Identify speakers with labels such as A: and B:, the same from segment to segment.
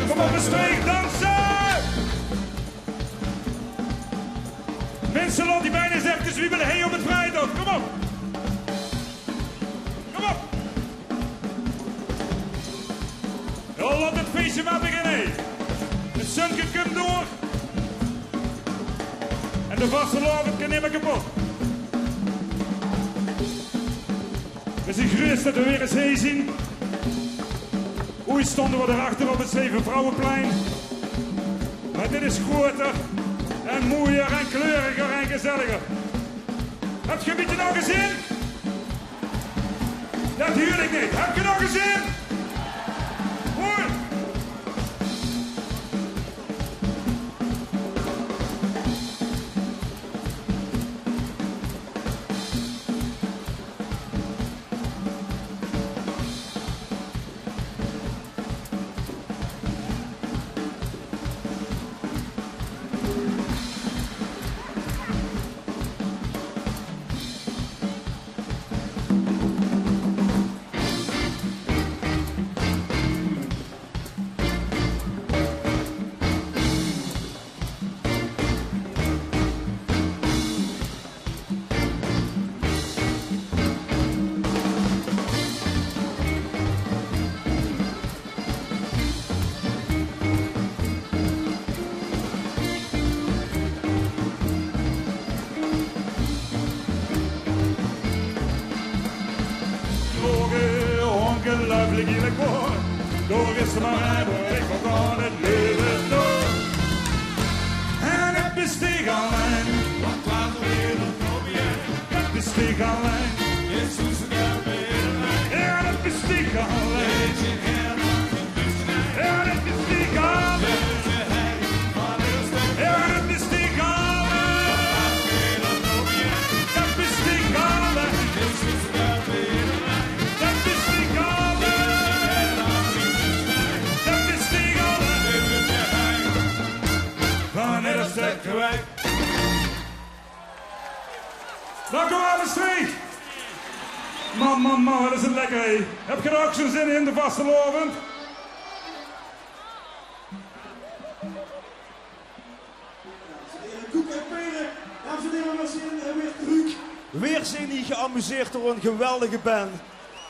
A: Kom op, een streek, dansen! Mensen, laat die bijna eens even zwiebelen. Hey op het vrijdag, kom op! Kom op! Ja, laat het feestje maar beginnen. De sunke komt door. En de vaste lavend kan niet meer kapot. We zijn gerust dat we weer eens heen zien. Ooit stonden we erachter op het Zeven Vrouwenplein. Maar dit is groter en mooier en kleuriger en gezelliger. Heb je een beetje nog gezien? Dat huur ik niet. Heb je nog gezien? Mooi. Ongelooflijk eerlijk woord, door is er maar hebben, ik begon het leven door. En het besteeg alleen, wat laat de wereld op je? Het besteeg alleen, Jezus gaat weer alleen. Ja, het besteeg alleen, weet je helemaal niet besteeg. Ja, het besteeg alleen, weet je helemaal niet besteeg. Ja, het besteeg alleen, wat laat de wereld op je? Het besteeg alleen, Jezus gaat weer alleen. Dank u wel, de streek. Man, wat is het lekker, hé. Heb je er ook zo'n zin in, de vastelovend?
B: Koek en peren, dames en heren, we zijn weer terug. Weer zijn die geamuseerd door een geweldige band.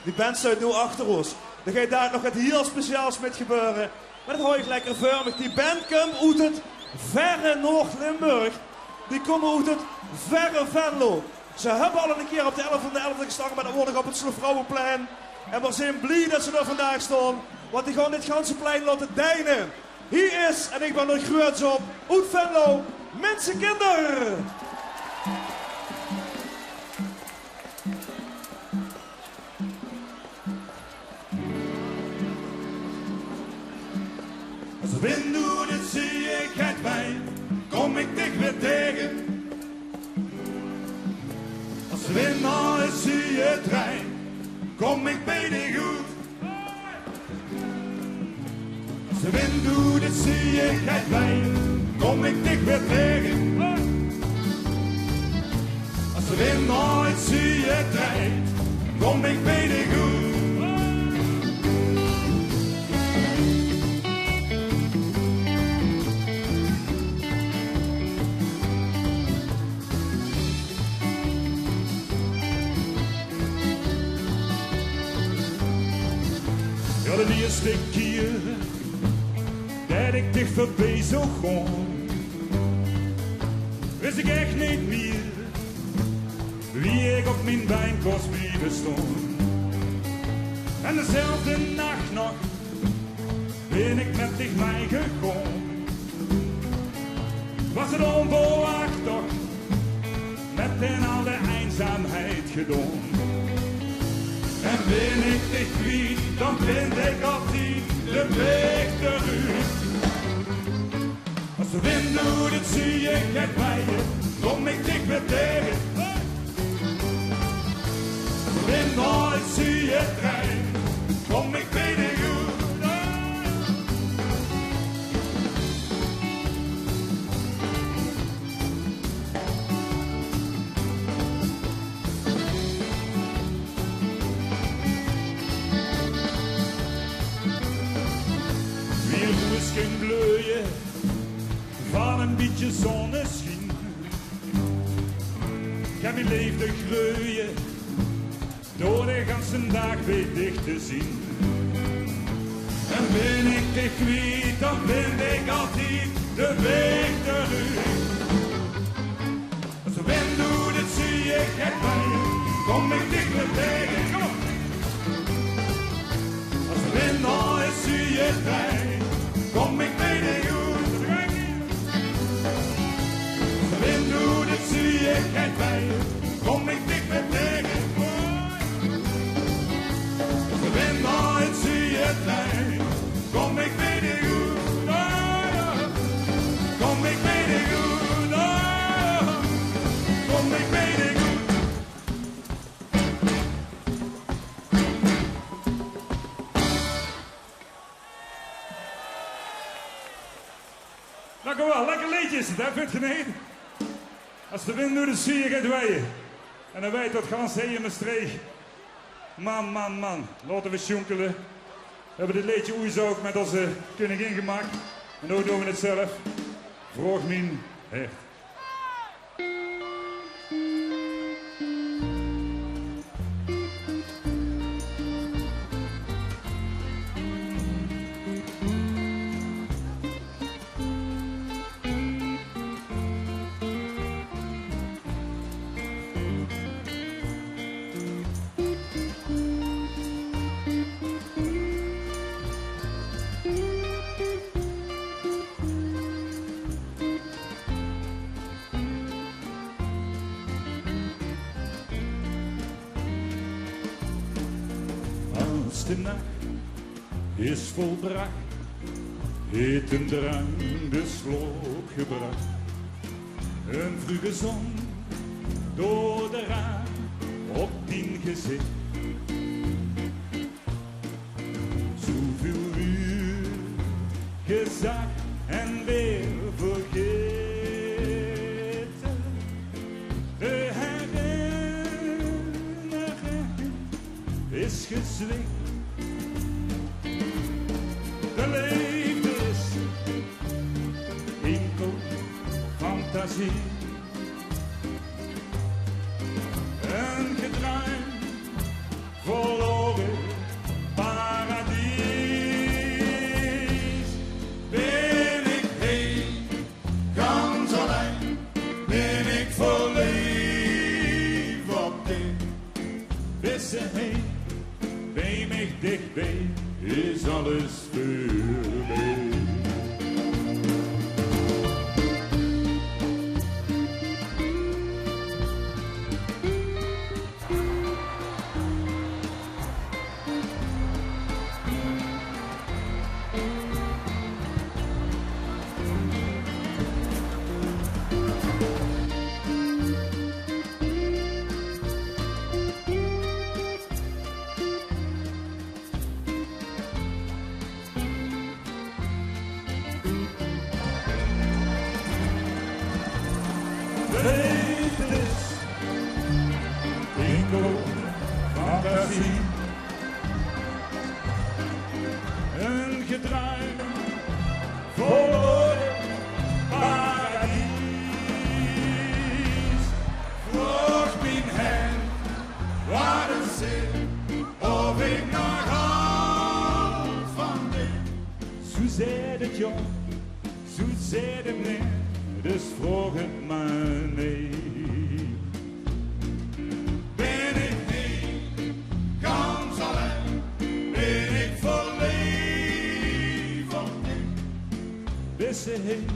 B: Die band staat nu achter ons. Er gaat daar nog iets heel speciaals met gebeuren. Maar dat hou ik lekker vormig. Die band komt uit het verre Noord-Limburg. Die komen uit het verre Venlo. Ze hebben al een keer op de 11 van de 11e gestaan, maar dan word ik op het Vrouwenplein. En we zijn blij dat ze er vandaag staan, want die gaan dit ganse plein laten deinen. Hier is, en ik ben er groot op, uit Venlo, Mensenkinder.
A: Als de wind doet, het zie ik het bij, kom ik dich weer tegen. Als de wind nou is, zie je trein, kom ik bij de goed. Als de wind doet, het zie ik het bij, kom ik dich weer tegen. Als de wind nou is, zie je trein, kom ik bij de goed. Ja, de eerste keer dat ik dich voorbij zo gewoon, wist ik echt niet meer wie ik op mijn wijnkast bij stond. En dezelfde nacht nog ben ik met dich meegekomen. Was het onverwacht toch, met in al de eenzaamheid gedaan. En ben ik dich kwijt, dan vind ik altijd de weg terug. Als de wind doet, het zie ik het bij je, kom ik dich weer tegen. Als de wind nooit zie je het trein, kom ik bij de goed. van een beetje zonneschijn. Ik heb mijn leefde groeien door de ganse dag weer dicht te zien. En ben ik te kwijt, dan vind ik altijd de weg terug. Als de wind doet, dat zie ik het bij, kom ik dicht weer tegen. Kom op. Als de wind al is, zie je het bij, kom ik mee de goed. Als de wind doet, dat zie ik het bij, kom ik dicht weer tegen. Als de wind al is, zie je het bij, kom ik mee de goed. Kom ik mee de goed. Kom ik mee de goed. Dank u wel, lekker liedje is het, hè, vindt je niet? Als de wind doet, dan zie je het weien. En dan weet dat gans heen in de streek. Man, man, man, laten we sjonkelen. We hebben dit liedje oeis ook met onze koningin gemaakt. En nu doen we het zelf. Vroeg mijn hert. Als de nacht is volbracht, heeft een drang de sloop gebracht. Een vroege zon door de raam op tien gezicht. Zoveel uur gezag en weer vergeten. De herinnering is gezwicht. De leefde is enkel fantasie. Een gedruim verloren paradies. Ben ik heen, gans alleen, ben ik verliefd op dit. Bis ze heen, bij mij dichtbij, is alles voorbij. Leefde is enkel fantasie. Een gedruim verloren paradies. Vroeg mijn hen waar het zit, of ik nog hou van dit. Zo zei het jong, zo zei het meneer. Dus vroeg het maar nee. Ben ik heen, gans alleen, ben ik verliefd op dit. Bis ze heen,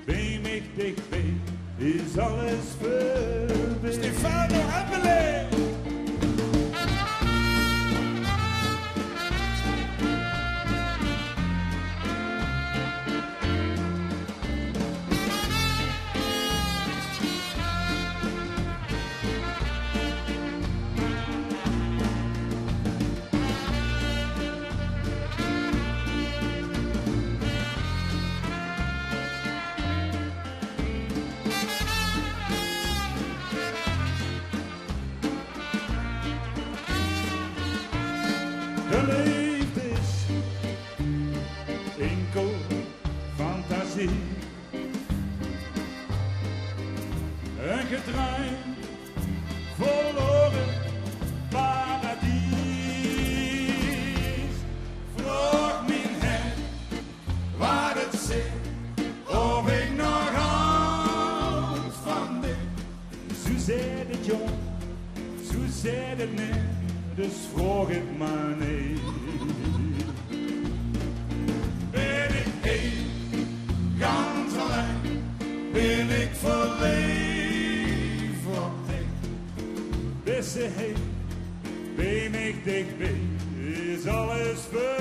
A: bij mij dichtbij, is alles voorbij. Stefano Appelé! Geleefd is enkel fantasie. verdwijnt, verloren paradies. Vroeg mijn hart waar het zit, of ik nog houd van dit. Zo zei het jong, zo zei het net, dus vroeg het maar niet. Ben ik heen, ganz alleen, ben ik verleefd op dich. Beste heen, ben ik dichtbij, is alles voor